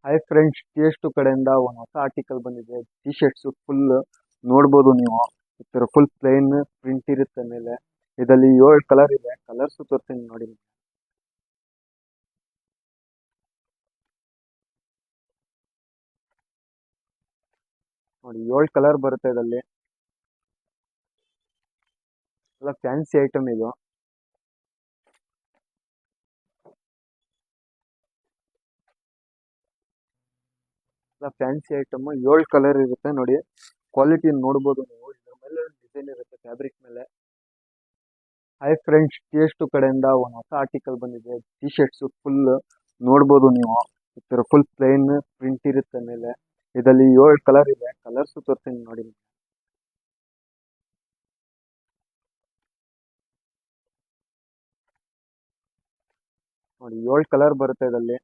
Hi friends, T ಕಡೆಯಿಂದ ಒಂದು ಹೊಸ ಆರ್ಟಿಕಲ್ ಬಂದಿದೆ. ಟಿ ಶರ್ಟ್ಸ್ ಫುಲ್ ನೋಡ್ಬೋದು ನೀವು. ಈ ತರ ಫುಲ್ ಪ್ಲೇನ್ ಪ್ರಿಂಟ್ ಇರುತ್ತೆ ಮೇಲೆ. ಇದರಲ್ಲಿ 7 ಕಲರ್ ಇದೆ. ಕಲರ್ಸ್ ತೋರಿಸ್ತೀನಿ ನೋಡಿ. ನೋಡಿ, 7 ಕಲರ್ ಬರುತ್ತೆ ಇದರಲ್ಲಿ. ಎಲ್ಲ ಫ್ಯಾನ್ಸಿ ಐಟಮ್ ಇದು. ಎಲ್ಲ ಫ್ಯಾನ್ಸಿ ಐಟಮ್. 7 ಕಲರ್ ಇರುತ್ತೆ ನೋಡಿ. ಕ್ವಾಲಿಟಿ ನೋಡ್ಬೋದು ನೀವು. ಇದ್ರ ಮೇಲೆ ಡಿಸೈನ್ ಇರುತ್ತೆ ಫ್ಯಾಬ್ರಿಕ್ ಮೇಲೆ. ಹಾಯ್ ಫ್ರೆಂಡ್ಸ್, ಟಿ ಕಡೆಯಿಂದ ಒಂದು ಹೊಸ ಆರ್ಟಿಕಲ್ ಬಂದಿದೆ. ಟಿ ಶರ್ಟ್ಸ್ ಫುಲ್ ನೋಡ್ಬೋದು ನೀವು. ಈ ತರ ಫುಲ್ ಪ್ಲೇನ್ ಪ್ರಿಂಟ್ ಇರುತ್ತೆ ಮೇಲೆ. ಇದರಲ್ಲಿ 7 ಕಲರ್ ಇದೆ. ಕಲರ್ಸ್ ತೋರಿಸ್ತೀನಿ ನೋಡಿ. ನೋಡಿ, 7 ಕಲರ್ ಬರುತ್ತೆ ಇದರಲ್ಲಿ.